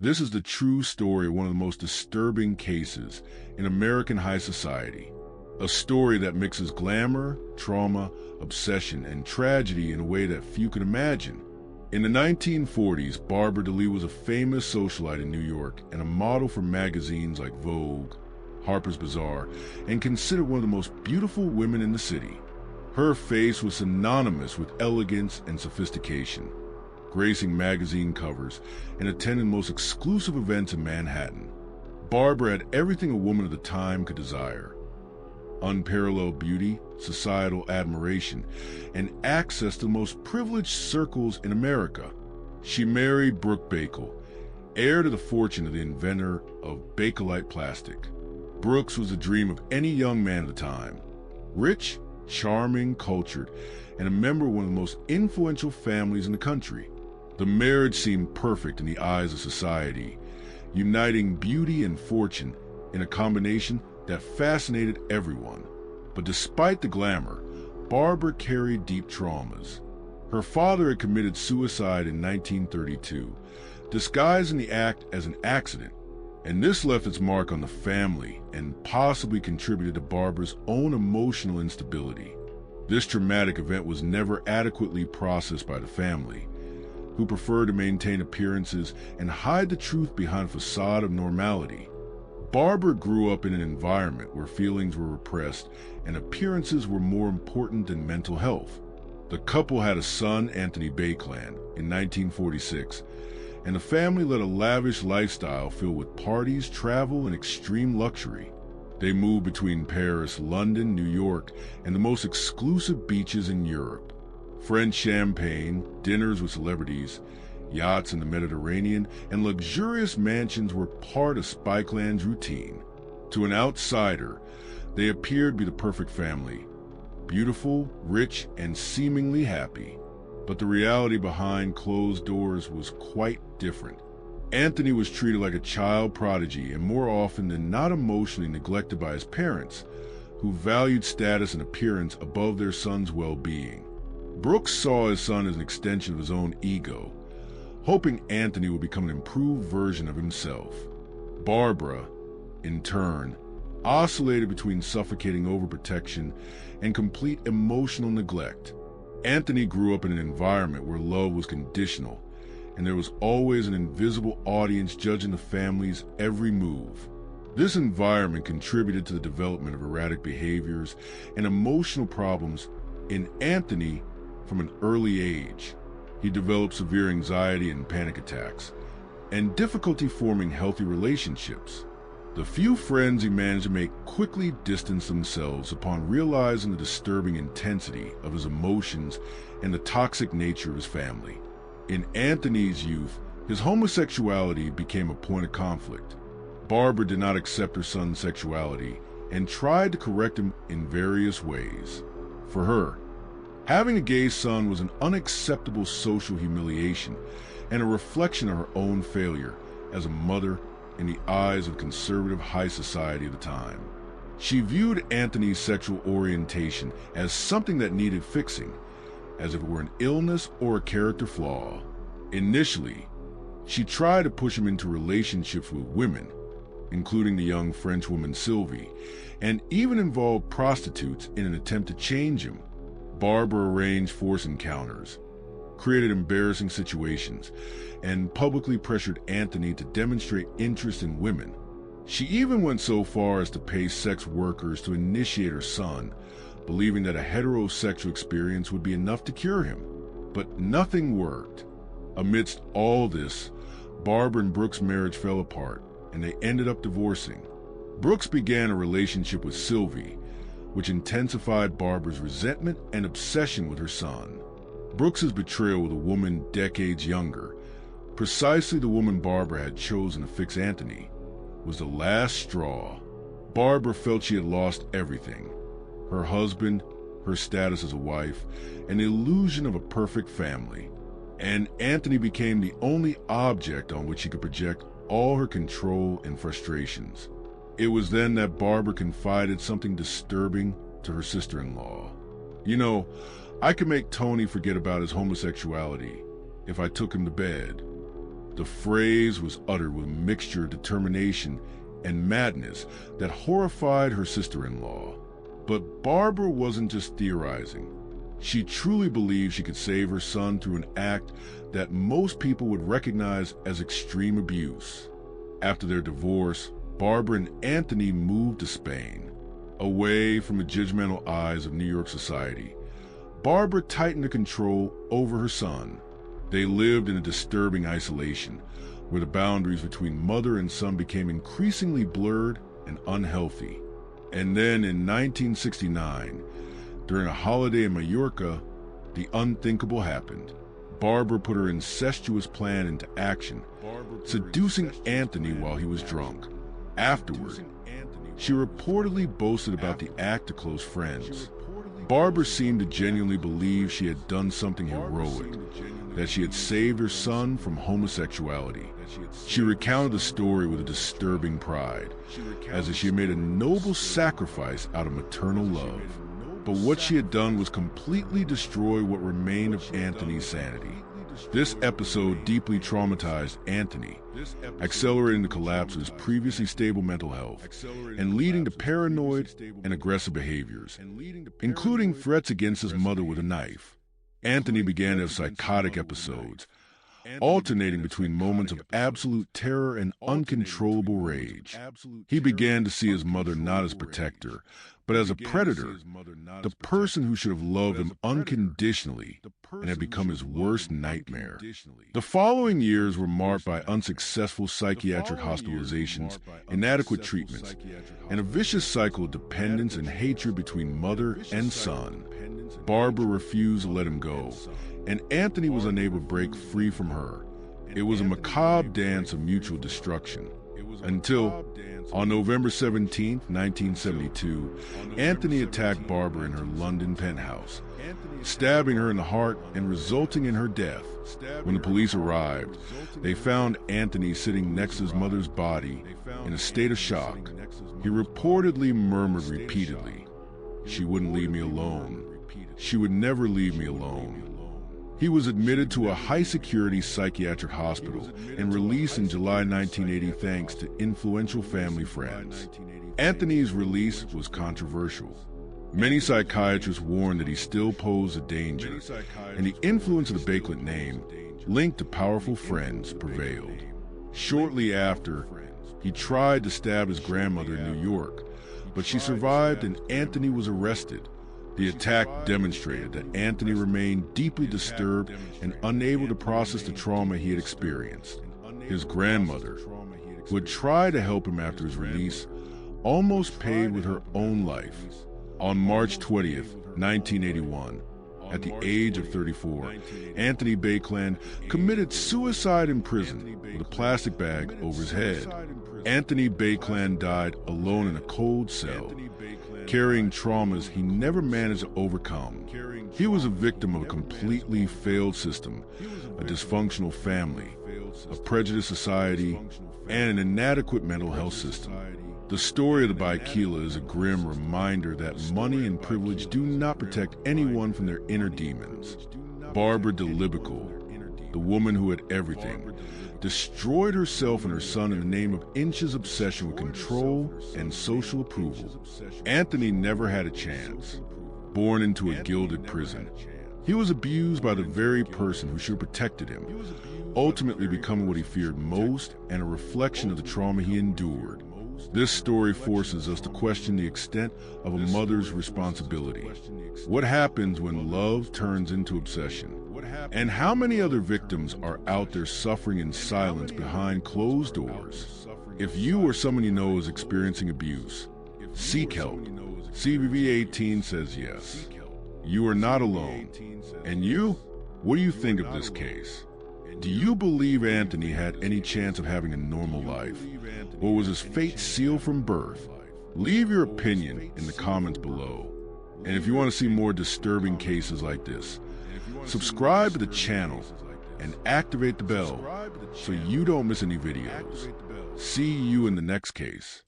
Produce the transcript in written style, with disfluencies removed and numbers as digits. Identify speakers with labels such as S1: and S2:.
S1: This is the true story of one of the most disturbing cases in American high society. A story that mixes glamour, trauma, obsession, and tragedy in a way that few can imagine. In the 1940s, Barbara Daly was a famous socialite in New York and a model for magazines like Vogue, Harper's Bazaar, and considered one of the most beautiful women in the city. Her face was synonymous with elegance and sophistication, gracing magazine covers and attending the most exclusive events in Manhattan. Barbara had everything a woman of the time could desire: unparalleled beauty, societal admiration, and access to the most privileged circles in America. She married Brooke Bakel, heir to the fortune of the inventor of Bakelite plastic. Brooks was the dream of any young man at the time. Rich, charming, cultured, and a member of one of the most influential families in the country. The marriage seemed perfect in the eyes of society, uniting beauty and fortune in a combination that fascinated everyone. But despite the glamour, Barbara carried deep traumas. Her father had committed suicide in 1932, disguising the act as an accident, and this left its mark on the family and possibly contributed to Barbara's own emotional instability. This traumatic event was never adequately processed by the family, who preferred to maintain appearances and hide the truth behind a facade of normality. Barbara grew up in an environment where feelings were repressed and appearances were more important than mental health. The couple had a son, Anthony Baekeland, in 1946, and the family led a lavish lifestyle filled with parties, travel, and extreme luxury. They moved between Paris, London, New York, and the most exclusive beaches in Europe. French champagne, dinners with celebrities, yachts in the Mediterranean, and luxurious mansions were part of Baekeland's routine. To an outsider, they appeared to be the perfect family: beautiful, rich, and seemingly happy. But the reality behind closed doors was quite different. Anthony was treated like a child prodigy and more often than not emotionally neglected by his parents, who valued status and appearance above their son's well-being. Brooks saw his son as an extension of his own ego, hoping Anthony would become an improved version of himself. Barbara, in turn, oscillated between suffocating overprotection and complete emotional neglect. Anthony grew up in an environment where love was conditional, and there was always an invisible audience judging the family's every move. This environment contributed to the development of erratic behaviors and emotional problems in Anthony from an early age. He developed severe anxiety and panic attacks, and difficulty forming healthy relationships. The few friends he managed to make quickly distanced themselves upon realizing the disturbing intensity of his emotions and the toxic nature of his family. In Anthony's youth, his homosexuality became a point of conflict. Barbara did not accept her son's sexuality and tried to correct him in various ways. For her, having a gay son was an unacceptable social humiliation and a reflection of her own failure as a mother in the eyes of conservative high society of the time. She viewed Anthony's sexual orientation as something that needed fixing, as if it were an illness or a character flaw. Initially, she tried to push him into relationships with women, including the young French woman Sylvie, and even involved prostitutes in an attempt to change him. Barbara arranged forced encounters, created embarrassing situations, and publicly pressured Anthony to demonstrate interest in women. She even went so far as to pay sex workers to initiate her son, believing that a heterosexual experience would be enough to cure him. But nothing worked. Amidst all this, Barbara and Brooks' marriage fell apart, and they ended up divorcing. Brooks began a relationship with Sylvie, which intensified Barbara's resentment and obsession with her son. Brooks's betrayal with a woman decades younger, precisely the woman Barbara had chosen to fix Anthony, was the last straw. Barbara felt she had lost everything: her husband, her status as a wife, and the illusion of a perfect family. And Anthony became the only object on which she could project all her control and frustrations. It was then that Barbara confided something disturbing to her sister-in-law. "You know, I could make Tony forget about his homosexuality if I took him to bed." The phrase was uttered with a mixture of determination and madness that horrified her sister-in-law. But Barbara wasn't just theorizing. She truly believed she could save her son through an act that most people would recognize as extreme abuse. After their divorce, Barbara and Anthony moved to Spain, away from the judgmental eyes of New York society. Barbara tightened the control over her son. They lived in a disturbing isolation, where the boundaries between mother and son became increasingly blurred and unhealthy. And then in 1969, during a holiday in Mallorca, the unthinkable happened. Barbara put her incestuous plan into action, seducing Anthony while he was drunk. Afterward, she reportedly boasted about the act to close friends. Barbara seemed to genuinely believe she had done something heroic, that she had saved her son from homosexuality. She recounted the story with a disturbing pride, as if she had made a noble sacrifice out of maternal love. But what she had done was completely destroy what remained of Anthony's sanity. This episode deeply traumatized Anthony, accelerating the collapse of his previously stable mental health and leading to paranoid and aggressive behaviors, including threats against his mother with a knife. Anthony began to have psychotic episodes, alternating between moments of absolute terror and uncontrollable rage. He began to see his mother not as protector, but as a predator, the person who should have loved him unconditionally and had become his worst nightmare. The following years were marked by unsuccessful psychiatric hospitalizations, inadequate treatments, and a vicious cycle of dependence and hatred between mother and son. Barbara refused to let him go, and Anthony was unable to break free from her. It was a macabre dance of mutual destruction. Until, on November 17, 1972, Anthony attacked Barbara in her London penthouse, stabbing her in the heart and resulting in her death. When the police arrived, they found Anthony sitting next to his mother's body in a state of shock. He reportedly murmured repeatedly, "She wouldn't leave me alone. She would never leave me alone." He was admitted to a high-security psychiatric hospital and released in July 1980 thanks to influential family friends. Anthony's release was controversial. Many psychiatrists warned that he still posed a danger, and the influence of the Bakeland name, linked to powerful friends, prevailed. Shortly after, he tried to stab his grandmother in New York, but she survived and Anthony was arrested. The attack demonstrated that Anthony remained deeply disturbed and unable to process the trauma he had experienced. His grandmother, who had tried to help him after his release, almost paid with her own life. On March 20th, 1981, at the age of 34, Anthony Baekeland committed suicide in prison with a plastic bag over his head. Anthony Baekeland died alone in a cold cell, carrying traumas he never managed to overcome. He was a victim of a completely failed system, a dysfunctional family, a prejudiced society, and an inadequate mental health system. The story of the Baekeland is a grim reminder that money and privilege do not protect anyone from their inner demons. Barbara Daly Baekeland, the woman who had everything, destroyed herself and her son in the name of Inch's obsession with control and social approval. Anthony never had a chance. Born into a gilded prison, he was abused by the very person who should have protected him, ultimately becoming what he feared most and a reflection of the trauma he endured. This story forces us to question the extent of a mother's responsibility. What happens when love turns into obsession? And how many other victims are out there suffering in silence behind closed doors? If you or someone you know is experiencing abuse, seek help. CVV 18 says yes. You are not alone. And you? What do you think of this case? Do you believe Anthony had any chance of having a normal life? Or was his fate sealed from birth? Leave your opinion in the comments below. And if you want to see more disturbing cases like this, subscribe to the channel and activate the bell so you don't miss any videos. See you in the next case.